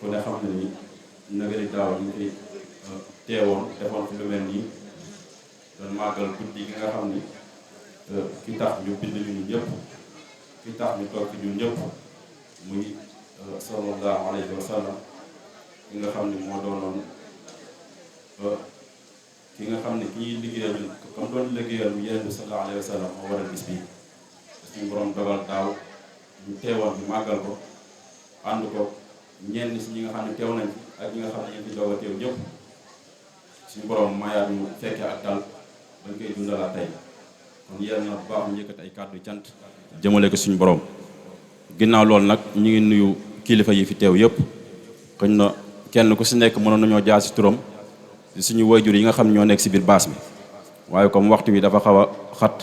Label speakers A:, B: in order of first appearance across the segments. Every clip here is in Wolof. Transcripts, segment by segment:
A: ku ne xam ne ni nagari daaw ñu ngi teewoon defoon fi lu mel nii doon màggal guddi gi nga xam ni ki tax ñu bind ñun ñëpp ki tax ñu toog fi ñun ñëpp muy sallallahu alayhi wa sallam ki nga xam ni moo doonoon ki nga xam ne ki ñuy liggéeyal comme doon liggéeyal mu yenn bi sallallahu alayhi wa sallam moo waral bis bi suñu borom dogal daaw ñu teewoon bi màggal ko ànd ko ñenn si ñi nga xam ne teew nañ ak ñi nga xam ne ñu fi doog a teew ñëpp suñu borom mayaat ñu fekkee ak dal bañ koy dundalaat tey kon yéen na bu baax ñu yëkkati ay kàddu cant jëmale ko suñu borom ginnaaw loolu nag ñu ngi nuyu kilifa yi fi teew yëpp xëñ na kenn ku si nekk mënoon nañoo jaar si turam suñu wayjur yi nga xam ñoo nekk si biir baas bi waaye comme waxtu bi dafa xaw a xat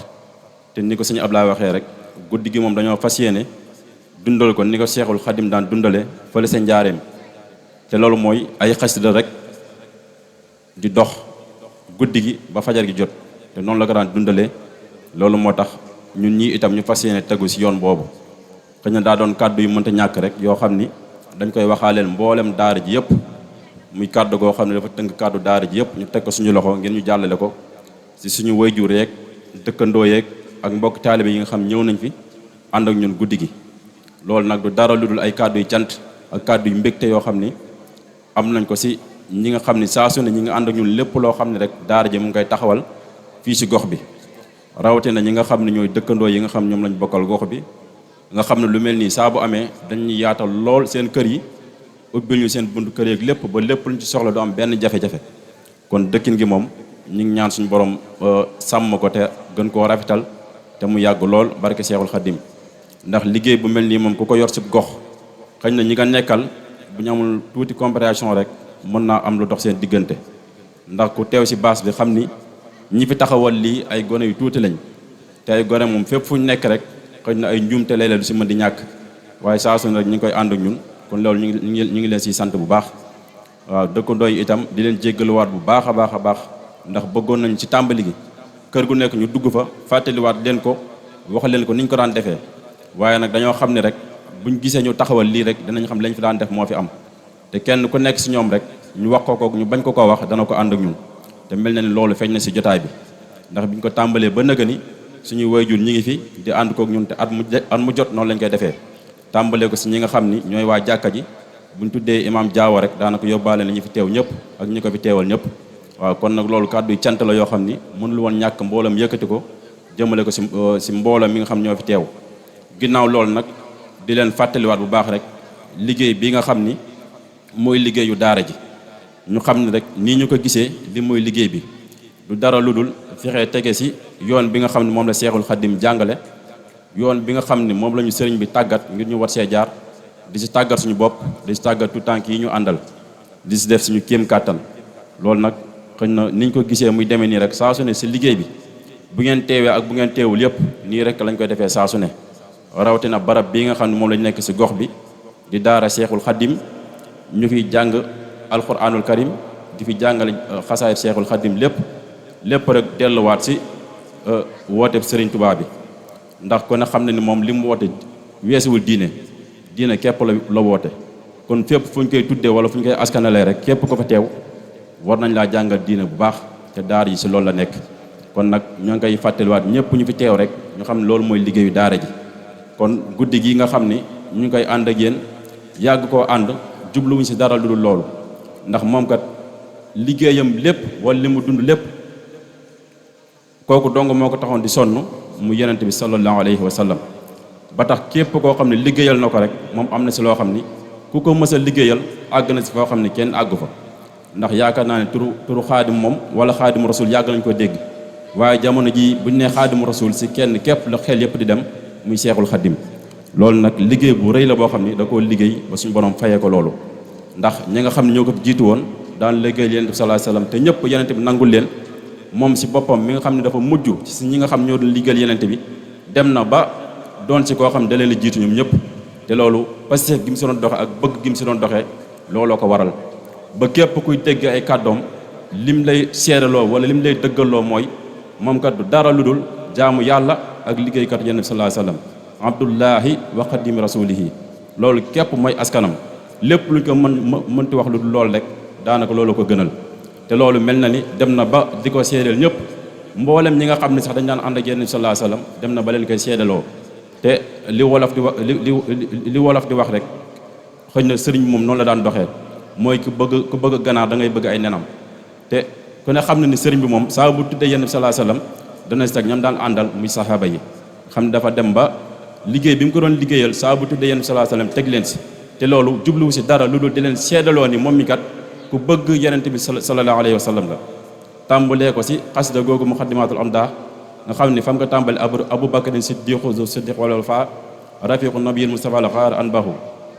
A: te ni ko sëñ Ablaye waxee rek guddi gi moom dañoo fas yéene dundal ko ni ko Seexul Xadim daan dundale fële sa njaareem te loolu mooy ay xasida rek di dox guddi gi ba fajar gi jot te noonu la ko daan dundale loolu moo tax ñun ñii itam ñu fas yéene tegu si yoon boobu xëy na daa doon kàddu yu mënta ñàkk rek yoo xam ni dañ koy waxaaleel mboolem daara ji yëpp muy kàddu goo xam ne dafa tënk kàddu daara ji yëpp ñu teg ko suñu loxo ngeen ñu jàllale ko si suñu wayjur yeeg dëkkandoo yeeg ak mbokk taalibe yi nga xam ñëw nañ fi ànd ak ñun guddi gi loolu nag du dara lu dul ay kàddu yu cant ak kàddu yu mbégte yoo xam ni am nañ ko si ñi nga xam ni saa su ne ñi nga ànd ak ñun lépp loo xam ne rek daara ji mu ngi koy taxawal fii si gox bi rawatina ñi nga xam ne ñooy dëkkandoo yi nga xam ñoom lañ bokkal gox bi nga xam ne lu mel nii saa bu amee dañuy yaatal lool seen kër yi ubbil ñu seen buntu kër yeeg lépp ba lépp luñ ci soxla du am benn jafe-jafe kon dëkkin gi moom ñu ngi ñaan suñu borom sàmm ko te gën koo rafetal te mu yàgg lool barke Seexul Xadim ndax liggéey bu mel nii moom ku ko yor si gox xëy na ñi nga nekkal bu ñu amul tuuti compréhension rek mën naa am lu dox seen diggante ndax ku teew si baas bi xam ni ñi fi taxawal lii ay gone yu tuuti lañ te ay gone moom fépp fu ñu nekk rek xëy na ay njuumte léeg-léeg du si mën di ñàkk waaye saa su ne rek ñu ngi koy ànd ak ñun kon loolu ñu ngi leen siy sant bu baax waaw dëkkandoo yi itam di leen jéggaluwaat bu baax a baax a baax ndax bëggoon nañ ci tàmbali gi kër gu nekk ñu dugg fa fàttaliwaat leen ko wax leen ko ni ñu ko daan defee waaye nag dañoo xam ne rek buñ gisee ñu taxawal lii rek dinañ xam lañ fi daan def moo fi am te kenn ku nekk si ñoom rek ñu wax ko ñu bañ ko wax dana ko ànd ak ñun te mel na ni loolu feeñ na si jotaay bi ndax biñ ko tàmbalee ba nëga ni suñuy wayjur ñi ngi fi di ànd kook ñun te at mu jot noonu lañ koy defee tàmbalee ko si ñi nga xam ni ñooy waa jàkka ji buñ tuddee imaam Jaawa rek daanaka yóbbaale na ñi fi teew ñëpp ak ñi ko fi teewal ñëpp waaw kon nag loolu kàddu yi cant la yoo xam ni mënul woon ñàkk mboolam yëkkati ko jëmale ko si mboolam mi nga xam ñoo fi teew ginnaaw loolu nag di leen fàttaliwaat bu baax rek liggéey bi nga xam ni mooy liggéeyu daara ji ñu xam ne rek nii ñu ko gisee li mooy liggéey bi du dara lu dul fexee tege si yoon bi nga xam ne moom la Seexul Xadim jàngale yoon bi nga xam ne moom la ñu sëriñ bi tàggat ngir ñu war see jaar di si tàggat suñu bopp di si tàggat tout tànk yi ñu àndal di si def suñu kéem kàttan loolu nag xëy na niñ ko gisee muy demee nii rek saa su ne si liggéey bi bu ngeen teewee ak bu ngeen teewul yëpp nii rek lañ koy defee saa su ne rawatina barab bii nga xam ne moom lañ nekk si gox bi di daara Seexul Xadim ñu fiy jàng alquranul karim di fi jàngale xasaay Seexul Xadim lépp rek delluwaat si wooteeb Sëriñ Tuubaa bi ndax kon xam ne ni moom li mu woote weesuwul diine képp la woote kon fépp fu ñu koy tuddee wala fu ñu koy askanalee rek képp ko fa teew war nañ laa jàngal diine bu baax te daara yi si loolu la nekk kon nag ñoo ngi koy fàttaliwaat ñëpp ñu fi teew rek ñu xam ne loolu mooy liggéeyu daara ji kon guddi gi nga xam ni ñu ngi koy ànd ak yéen yàgg koo ànd jubluwuñ si dara lu dul loolu ndax moom kat liggéeyam lépp wala li mu dund lépp kooku dong moo ko taxoon di sonn mu yonent bi sallallahu alayhi wa sallam ba tax képp koo xam ne liggéeyal na ko rek moom am na si loo xam ni ku ko mës a liggéeyal àgg na si foo xam ne kenn àggu fa ndax yaakaar naa ne turu xaadim moom wala xaadimu rasul yàgg nañ ko dégg waaye jamono ji buñ ne xaadimu rasul si kenn képp la xel yépp di dem muy Seexul Xadim loolu nag liggéey bu rëy la boo xam ni da koo liggéey ba suñu borom fayee ko loolu ndax ñi nga xam ne ñoo ko jiitu woon daan liggéey yonent bi sallallahu alayhi wasallam te ñëpp yonent bi nangul leen moom si boppam mi nga xam ne dafa mujj si ñi nga xam ñoo doon liggéeyal yonent bi dem na ba doon si koo xam ne da leen a jiitu ñoom ñëpp te loolu Pastef gi mu si doon doxe ak bëgg gi mu si doon doxee looloo ko waral ba képp kuy dégg ay kàddoom lim lay seeraloo wala lim lay dëggaloo mooy moom kat du dara lu dul jaamu yàlla ak liggéeykat yonent bi sallallahu alayhi wasallam abdullahi wa xadimi rasulihi loolu képp mooy askanam lépp luñ ko mënti wax lu dul loolu rek daanaka loolu ko gënal te loolu mel na ni dem na ba di ko seedeel ñëpp mboolem ñi nga xam ne sax dañ daan ànd ak Yonent bi sallallahu alayhi wasallam dem na ba leen koy seedaloo te li wolof di wax li wolof di wax rek xëy na sëriñ moom noonu la daan doxee mooy ku bëgg ganaar da ngay bëgg ay nenam te ku ne xam na ni sëriñ bi moom saa bu tuddee Yonent bi sallallahu alayhi wasallam dana si teg ñam daan àndal muy saxaaba yi xam ne dafa dem ba liggéey bi mu ko doon liggéeyal saa bu tuddee Yonent bi sallallahu alayhi wasallam teg leen si te loolu jubluwu si dara lu dul di leen seedaloo ni moom mi kat ku bëgg Yonent bi sallallahu alayhi wasallam la tàmbalee ko si xasida googu muqaddimatul amdah nga xam ni fam nga tàmbali Abu Bakrin siddiqu zu siddiq wal fa rafiqu nabiyil mustafa al xaar anbahu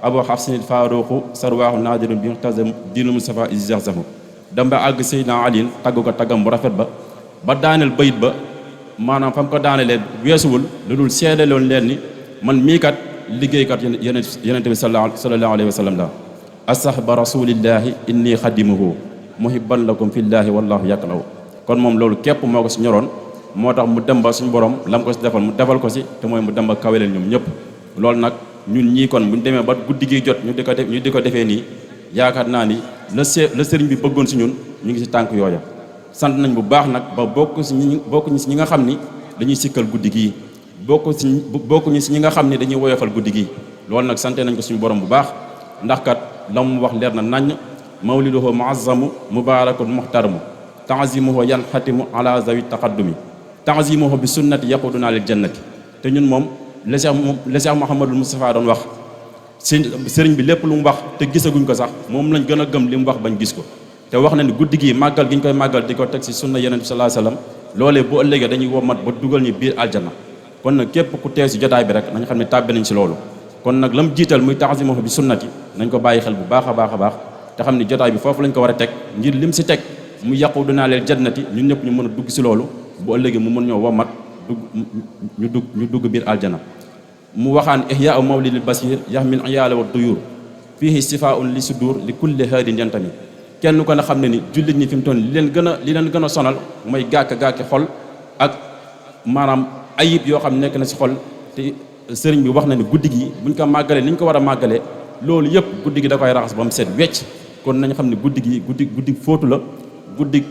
A: abu xafsin faaruqu sarwaaxu naadirun bi muxtazam diinul mustafa izjazamu dem ba àgg Seydina Ali tagg ko taggam bu rafet ba daaneel bayit ba maanaam fam ko daanelee weesuwul lu dul seedaloon leen ni man mii kat liggéeykat Yonent bi sallallahu alayhi wa sallam la asahba rasulillahi inni xadimuhu muhibban lakum fillahi wallahu yaklaw kon moom loolu képp moo ko si ñoroon moo tax mu dem ba suñu borom lam ko si defal mu defal ko si te mooy mu dem ba kaweleen ñoom ñëpp loolu nag ñun ñii kon bu ñu demee ba guddi gi jot ñu di ko defee nii yaakaar naa ni la sëriñ bi bëggoon si ñun ñu ngi si tànk yooya sant nañ bu baax nag ba bokk ñu si ñi nga xam ni dañuy sikkal guddi gii bokk ñu si ñi nga xam ni dañuy woyofal guddi gii loolu nag sante nañ ko suñu borom bu baax ndax kat la mu wax leer na naññ mawliduhu muazzamu mubarakun muhtaramu ta'zimuhu yanxatimu ala zawi taqaddumi ta'zimuhu bi sunnati yaquduna lil jannati te ñun moom la Cheikh Mouhamadul Moustapha doon wax sëriñ bi lépp lu mu wax te gisaguñ ko sax moom lañ gën a gëm li mu wax bañ gis ko te wax na ni guddi gi màggal gi ñu koy màggal di ko teg si sunna Yonent bi sallallahu alayhi wasallam loolee bu ëllëgee dañuy womat ba dugal ñu biir aljanna kon nag képp ku teew si jotaay bi rek nañ xam ne tàbbi nañ si loolu kon nag lam jiital muy ta'zimuhu bi sunnati nañ ko bàyyi xel bu baax a baax a baax te xam ni jotaay bi foofu lañ ko war a teg ngir lim si teg mu yaquduna lil jannati ñun ñëpp ñu mën a dugg si loolu bu ëllëgee mu mën ñoo womat ñu dugg biir aljana mu waxaan ihyaa mawlidil basir yahmil iyaala wa duyur fihi sifaun li sudur li kulli haadin yantami kenn ko na xam ne ni jullit ñi fi mu toll li leen gën a sonal mooy gàkk xol ak maanaam ayib yoo xam ne nekk na si xol te sëriñ bi wax na ni guddi gi buñ ko màggalee ni ñu ko war a màggalee loolu yëpp guddi gi da koy raxas ba mu set wecc kon nañ xam ne guddi gi guddi fóotu la guddi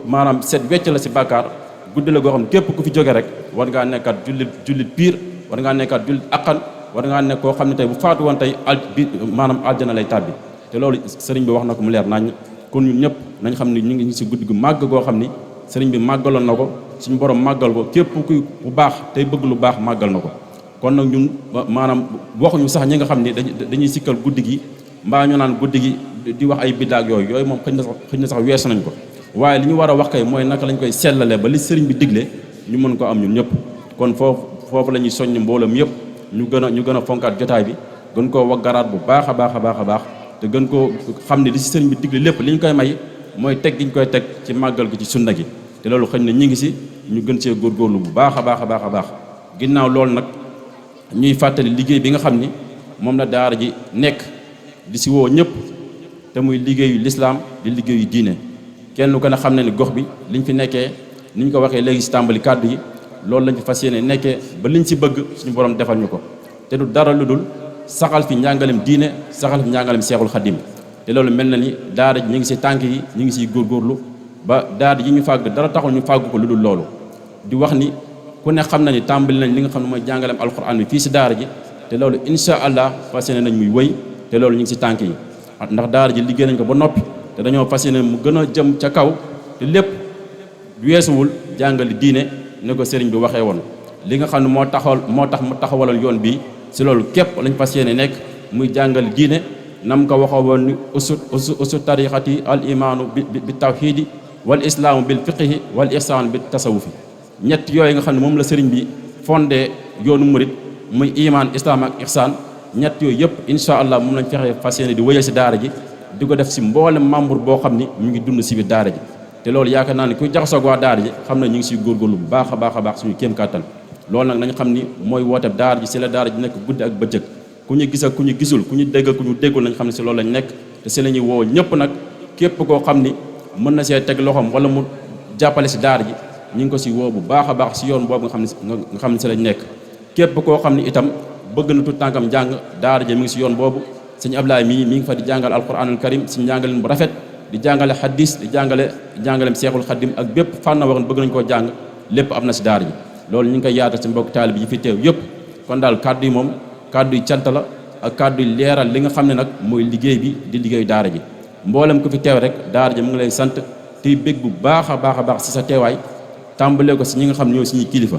A: maanaam set wecc la si bàkkaar guddi la goo xam ne képp ku fi jóge rek war ngaa nekkaat jullit piir war ngaa nekkaat jullit aqan war ngaa nekk koo xam ne tey bu faatu woon tey maanaam aljana lay tàbbi te loolu sëriñ bi wax na ko mu leer nañ kon ñun ñëpp nañ xam ne ñu ngi si guddi gu màgg goo xam ni sëriñ bi màggaloon na ko suñu borom màggal ko képp ku bu baax tey bëgg lu baax màggal na ko kon nag ñun maanaam waxuñu sax ñi nga xam ne dañuy sikkal guddi gi mbaa ñu naan guddi gi di wax ay biddaak yooyu moom xëy na sax weesu nañ ko waaye li ñu war a wax kay mooy naka lañ koy sellale ba li sëriñ bi digle ñu mën ko am ñun ñëpp kon foofu la ñuy soññ mbooloom yëpp ñu gën a fonkaat jotaay bi gën koo waggaraat bu baax a baax te gën koo xam ne li si sëriñ bi digle lépp li ñu koy may mooy teg gi ñu koy teg ci màggal gi ci sunna gi te loolu xëy na ñi ngi si ñu gën see góorgóorlu bu baax a baax ginnaaw loolu nag ñuy fàttali liggéey bi nga xam ni moom la daara ji nekk di si woo ñëpp te muy liggéeyu lislaam di liggéeyu diine kenn ko ne xam ne ni gox bi liñ fi nekkee ni ñu ko waxee léegi si tàmbali kàddu yi loolu lañ fi fas yéene nekkee ba liñ si bëgg suñu borom defal ñu ko te du dara lu dul saxal fi njàngalem diine saxal fi njàngalem seexul xadim te loolu mel na ni daara ji ñu ngi si tànk yi ñu ngi siy góorgóorlu ba daara ji ñu fàgg dara taxul ñu fàgg ko lu dul loolu di wax ni ku ne xam na ni tàmbali nañ li nga xam ne mooy jàngalem alquran bi fii si daara ji te loolu insha allah fas yéene nañ muy wëy te loolu ñu ngi si tànk yi ndax daara ji liggéey nañ ko ba noppi te dañoo fas yéene mu gën a jëm ca kaw te lépp weesuwul jàngali diine ne ko sëriñ bi waxee woon li nga xam ne moo tax mu taxawaloon yoon bii si loolu képp lañ fas yéene nekk muy jàngal diine nam ko waxoo woon ni usu tariqati al imaanu bi tawxiidi wal islaamu bil fiqhi wal ihsaan bi tasawufi ñett yooyu nga xam ne moom la sëriñ bi fondé yoonu murit muy imaan islaam ak ihsaan ñett yooyu yëpp insha allah moom lañ fexe fas yéene di wëyal si daara ji di ko def si mboolem membre boo xam ni mu ngi dund si biir daara ji te loolu yaakaar naa ne kuy jaxasoo ak waa daara ji xam ne ñu ngi siy góorgóorlu bu baax a baax suñu kéem kàttan loolu nag nañ xam ni mooy woote daara ji si la daara ji nekk guddi ak bëccëg ku ñu gis ak ku ñu gisul ku ñu dégg ak ku ñu déggul nañ xam ne si loolu lañ nekk te si la ñuy woo ñëpp nag képp koo xam ni mën na see teg loxoom wala mu jàppale si daara ji ñu ngi ko si woo bu baax a baax si yoon boobu nga xam ne si lañ nekk képp koo xam ni itam bëgg na tut tànkam jàng daara ji mi ngi si yoon boobu sëñ Ablaye mi ngi fa di jàngal alquranul karim si njàngaleen bu rafet di jàngale hadis di jàngaleem seexul xaddim ak bépp fànn waxoon bëgg nañ koo jàng lépp am na si daara ji loolu ñu ngi koy yaatal si mbokk taalib yi fi teew yëpp kon daal kàddu yi moom kàddu yi cant la ak kàddu yi leeral li nga xam ne nag mooy liggéey bi di liggéey daara ji mboolem ko fi teew rek daara ji mu ngi lay sant tey bég bu baax a baax si sa teewaay tàmbalee ko si ñi nga xam ne ñoo suñuy kilifa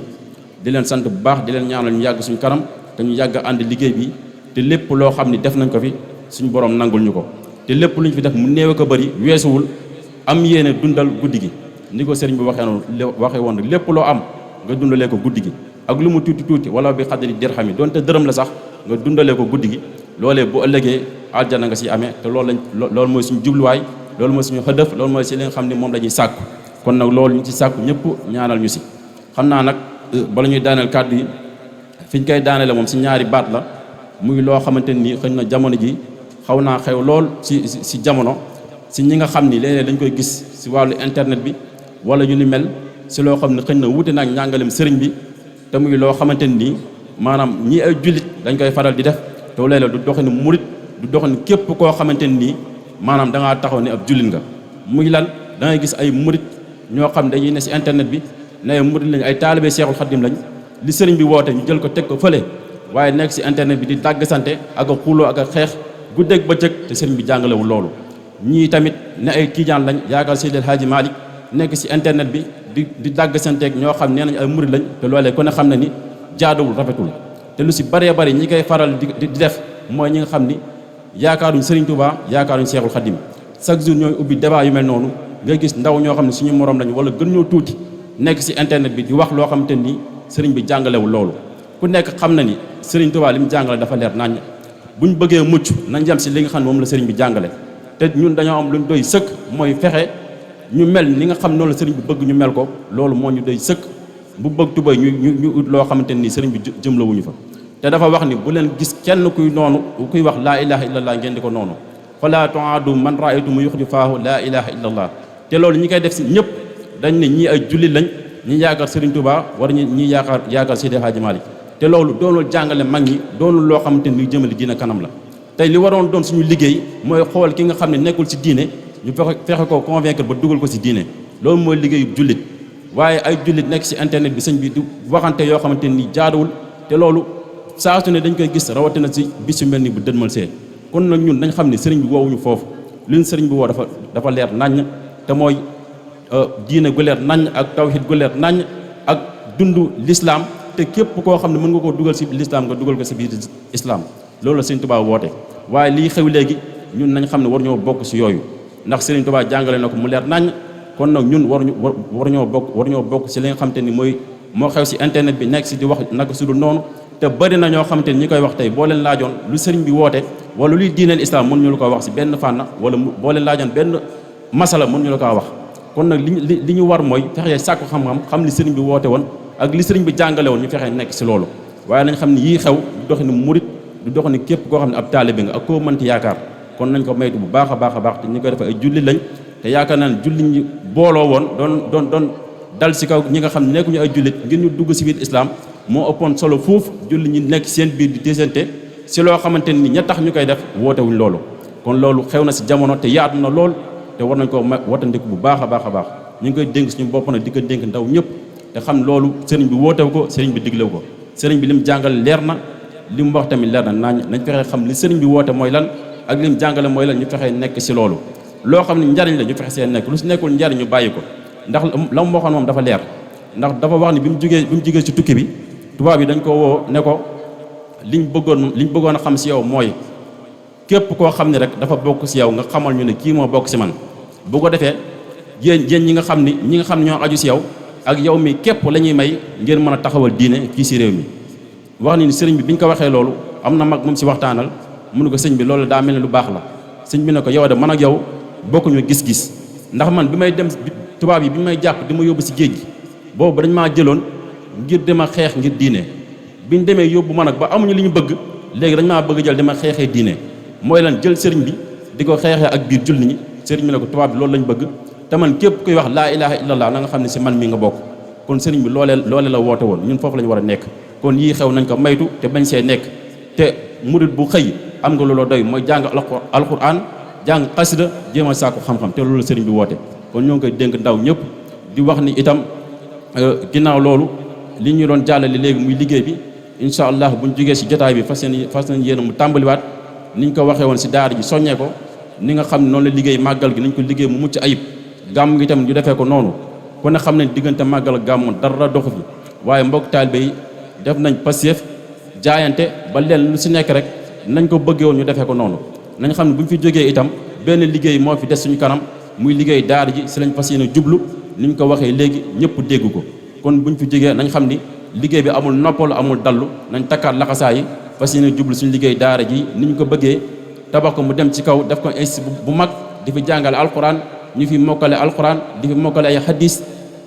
A: di leen sant bu baax di leen ñaanal ñu yàgg suñu kanam te ñu yàgg ànd liggéey bi te lépp loo xam ne def nañ ko fi suñu borom nangul ñu ko te lépp lu ñu fi def mu néew ko bëri weesuwul am yéene dundal guddi gi ni ko sëriñ bi waxee woon lépp loo am nga dundalee ko guddi gi ak lu mu tuuti wala bi xadri dirham yi donte dërëm la sax nga dundalee ko guddi gi loolee bu ëllëgee aljana nga si amee te loolu mooy suñu jubluwaay loolu mooy suñu xëdëf loolu mooy si li nga xam ne moom la ñuy sàkku kon nag loolu ñu ci sàkku ñëpp ñaanal ñu si xam naa nag bala ñuy daaneel kàddu yi fi ñu koy daanele moom si ñaari baat la muy loo xamante nii xëy na jamono ji xaw naa xew lool si jamono si ñi nga xam ni léeg-léeg dañ koy gis si wàllu internet bi wala yu ni mel si loo xam ne xëy na wuute naag njàngalem sëriñ bi te muy loo xamante nii maanaam ñii ay jullit dañ koy faral di def te léeg-léeg du doxini murit du doxini képp koo xamante nii maanaam da ngaa taxaw ne ab jullit nga muy lan da ngay gis ay murit ñoo xam dañuy ne si internet bi ne ay murit lañ ay taalibe Seexul Xaddim lañ li sëriñ bi woote ñu jël ko teg ko fële waaye nekk si internet bi di dàgg sante ak a xuuloo ak a xeex guddeeg bëccëg te sëriñ bi jàngalewul loolu ñii tamit ne ay tiijaan lañ yaakaar Seydi El Hadji Malick nekk si internet bi di dàgg santeeg ñoo xam nee nañ ay murit lañ te loolee ku ne xam ne ni jaadawul rafetul te lu si bëree bëri ñi koy faral di def mooy ñi nga xam ni yaakaaruñ sëriñ Touba yaakaaruñ Seexul Xaddim chaque jour ñooy ubbi débat yu mel noonu nga gis ndaw ñoo xam ne suñu morom lañ wala gën ñoo tuuti nekk si internet bi di wax loo xamante ni sëriñ bi jàngalewul loolu ku nekk xam na ni sëriñ Touba li mu jàngale dafa leer naññ buñ bëggee mucc nañ jëm si li nga xam ne moom la sëriñ bi jàngale te ñun dañoo am luñ doy sëkk mooy fexe ñu mel ni nga xam noonu la sëriñ bi bëgg ñu mel ko loolu moo ñu doy sëkk bu bëgg tubay ñu ut loo xamante ni sëriñ bi jëmlawuñu fa te dafa wax ni bu leen gis kenn kuy noonu kuy wax laa ilaha illallah ngeen di ko noonu fala tuaadu man raaytu mu yuxdi faahu laa ilaha illallah te loolu ñi koy def si ñëpp dañ ne ñii ay jullit lañ ñi yaakaar sëriñ Touba war ñi yaakaar Seydi Hadji Malick te loolu doonul jàngale mag ñi doonul loo xamante ni jëmale diine kanam la tey li waroon doon suñu liggéey mooy xool ki nga xam ne nekkul si diine ñu fexe ko convaincre ba dugal ko si diine loolu mooy liggéeyu jullit waaye ay jullit nekk si internet bi sëñ bi di waxante yoo xamante ni jaaduwul te loolu saa su ne dañ koy gis rawatina si bis yu mel ni bu dënmal see kon nag ñun dañ xam ne sëriñ bi woowuñu foofu li ñu sëriñ bi woo dafa leer naññ te mooy diine gu leer naññ ak tawhid gu leer naññ ak dund l'islam te képp koo xam ne mën nga koo dugal si l'islam nga dugal ko si biir islam loolu la sëriñ Touba woote waaye lii xew léegi ñun nañ xam ne war ñoo bokk si yooyu ndax sëriñ Touba jàngale na ko mu leer naññ kon nag ñun war ñoo bokk si li nga xamante ni moo xew si internet bi nekk si di wax naka su dul noonu te bëri na ñoo xamante ni ñi koy wax tey boo leen laajoon lu sëriñ bi woote wala luy diineel islam mën ñu la ko wax si benn fànn wala boo leen laajoon benn masala mën ñu la ko wax kon nag li ñu war mooy fexee sàkku xam-xam xam li sëriñ bi woote woon ak li sëriñ bi jàngale woon ñu fexee nekk si loolu waaye nañ xam ne yii xew du doxi ni murit du dox ni képp koo xam ne ab taalibe nga ak koo mënti yaakaar kon nañ ko maytu bu baax a baax te ñi koy def ay julli lañ te yaakaar naa ne julli ñi booloo woon doon dal si kaw ñi nga xam ne nekkuñu ay jullit ngir ñu dugg si biir islam moo ëppoon solo foofu julli ñi nekk seen biir di desante si loo xamante ni ña tax ñu koy def wootewuñ loolu kon loolu xew na si jamono te yaatu na lool te war nañ koo watandiku bu baax a baax ñu ngi koy dénk suñu bopp nag di ko dénk ndaw ñëpp te xam loolu sëriñ bi wootewu ko sëriñ bi diglewu ko sëriñ bi lim jàngale leer na li mu wax tamit leer na nañ fexee xam li sëriñ bi woote mooy lan ak lim jàngale mooy lan ñu fexee nekk si loolu loo xam ne njariñ la ñu fexe seen nekk lu si nekkul njariñ ñu bàyyi ko ndax la mu waxoon moom dafa leer ndax dafa wax ni bi mu jógee ci tukki bi tubaab yi dañ ko woo ne ko liñ bëggoon a xam si yow mooy képp koo xam ne rek dafa bokk si yow nga xamal ñu ne kii moo bokk si man bu ko defee yéen ñi nga xam ne ñoo aju si yow ak yow mi képp la ñuy may ngeen mën a taxawal diine fii si réew mi wax ni sëriñ bi biñ ko waxee loolu am na mag moom si waxtaanal mënu ko sëñ bi loolu daa mel ne lu baax la sëñ bi ne ko yow de man ak yow bokkuñu gis-gis ndax man bi may dem tubaab yi bi may jàpp di ma yóbbu si géej gi boobu dañ maa jëloon ngir dama xeex ngir diine biñ demee yóbbu ma nag ba amuñu li ñu bëgg léegi dañ maa bëgg jël dama xeexee diine mooy lan jël sëriñ bi di ko xeexee ak biir julli ñi sëriñ bi ne ko tubaab bi loolu lañ bëgg te man képp kuy wax laa ilaha illallah na nga xam ne si man mi nga bokk kon sëriñ bi loolee la woote woon ñun foofu la ñu war a nekk kon yii xew nañ ko maytu te bañ see nekk te murit bu xëy am nga looloo doy mooy jàng alquran jàng xasida jéem a sàkku xam-xam te loolu sëriñ bi woote. kon ñoo ngi koy dénk ndaw ñëpp di wax ni itam ginnaaw loolu li ñu doon jàllale léegi muy liggéey bi incha allah buñ jógee si jotaay bi fas nañ yéen mu tàmbaliwaat niñ ko waxee woon si daara ji soññee ko ni nga xam ne noonu la liggéey màggal gi nañ ko liggéey mu mucc ayib gàmm gi itam ñu defee ko noonu ku ne xam ne diggante màggal gàmm dara doxu fi waaye mbokk taalibe yi def nañ passeef jaayante ba leen lu si nekk rek nañ ko bëggee woon ñu defee ko noonu nañ xam ne bu ñu fi jógee itam benn liggéey moo fi des suñu kanam muy liggéey daara ji si lañ fas yéene jublu ni ñu ko waxee léegi ñëpp dégg ko kon bu ñu fi jógee nañ xam ni liggéey bi amul noppalu amul dallu nañ takkaat laxasaa yi fas yéene jublu suñu liggéey daara ji ni ñu ko bëggee tabax ko mu dem ci kaw def ko institut bu mag di fi jàngale alquran ñu fi mokkale alquran di fi mokkale ay hadis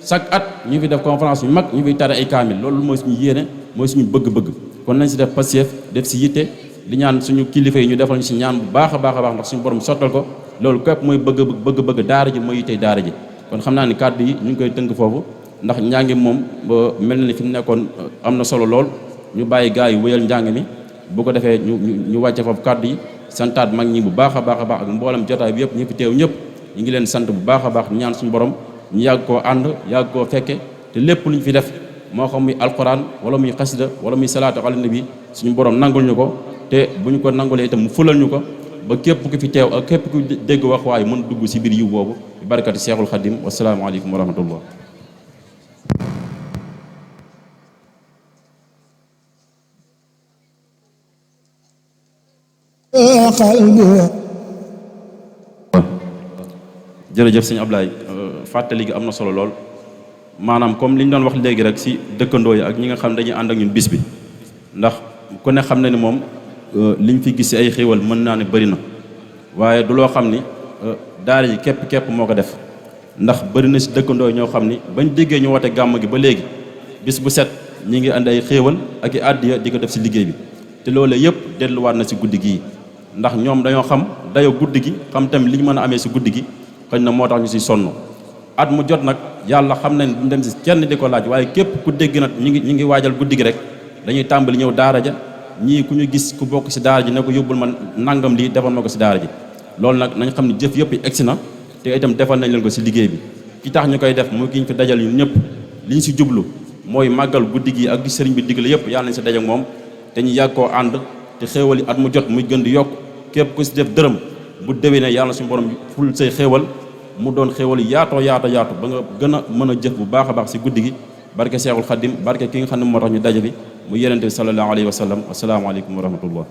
A: chaque at ñu fi def conférence yu mag ñu fi tare ay kaamil loolu mooy suñu yéene mooy suñu bëgg-bëgg kon nañ si def passeef def si yitte di ñaan suñu kilifa yi ñu defal ñu si ñaan bu baax a baax a baax ndax suñu borom sottal ko loolu képp mooy bëgg daara ji mooy yittey daara ji kon xam naa ni kàddu yi ñu ngi koy tënk foofu ndax njàng moom ba mel na ni fi mu nekkoon am na solo lool ñu bàyyi gars yi wéyal njàng mi bu ko defee ñu wàcce foofu kàddu yi santaat mag ñi bu baax a baax a baax ak mboolem jotaay bi yëpp ñi fi teew ñëpp ñu ngi leen sant bu baax a baax ñu ñaan suñu borom ñu yàgg koo ànd yàgg koo fekke te lépp lu ñu fi def moo xam muy alquran wala muy xasida wala muy salaatu ala nabi suñu borom nangul ñu ko te bu ñu ko nangulee itam mu fulal ñu ko ba képp ku fi teew ak képp ku dégg wax waaye mën dugg si biir yiw boobu bi barakati Seexul Xadim wasalaamu aleykum wa rahmatullah. jërëjëf sëñ Ablaye fàttali gi am na solo lool maanaam comme li ñu doon wax léegi rek si dëkkandoo yi ak ñi nga xam dañuy ànd ak ñun bis bi ndax ku ne xam na ni moom liñ fi gis si ay xéewal mën naa ne bëri na waaye du loo xam ni daara ji képp moo ko def ndax bëri na si dëkkandoo yi ñoo xam ni bañ déggee ñu woote gàmm gi ba léegi bis bu set ñi ngi andi ay xéewal ak i àddiya di ko def si liggéey bi te loolu yëpp delluwaat na si guddi gii ndax ñoom dañoo xam dayo guddi gi xam tamit li ñu mën a amee si guddi gi xëy na moo tax ñu si sonn at mu jot nag yàlla xam nañ duñ dem si kenn di ko laaj waaye képp ku dégg nag ñi ngi waajal guddi gi rek dañuy tàmbali ñëw daara ja ñii ku ñu gis ku bokk si daara ji ne ko yóbbul ma nangam lii defal ma ko si daara ji loolu nag nañ xam ne jëf yëpp egsi na te itam defal nañ leen ko si liggéey bi ki tax ñu koy def mu ki ñu fi dajal ñun ñëpp li ñu si jublu mooy màggal guddi gi ak di sëriñ bi digle yëpp yàlla nañ si daje moom te ñu yàgg koo ànd te xéewal yi at mu jot muy gën di yokk képp ku si def dërëm bu déwénee yàlla suñu borom ful say xéewal mu doon xéewal yaatu ba nga gën a mën a jëf bu baax a baax si guddi gi barke Seexul Xadim barke ki nga xam ne moo tax ñu daje bi mu yenente bi sallallahu alayhi wa sallam assalaamu aleykum wa rahmatullah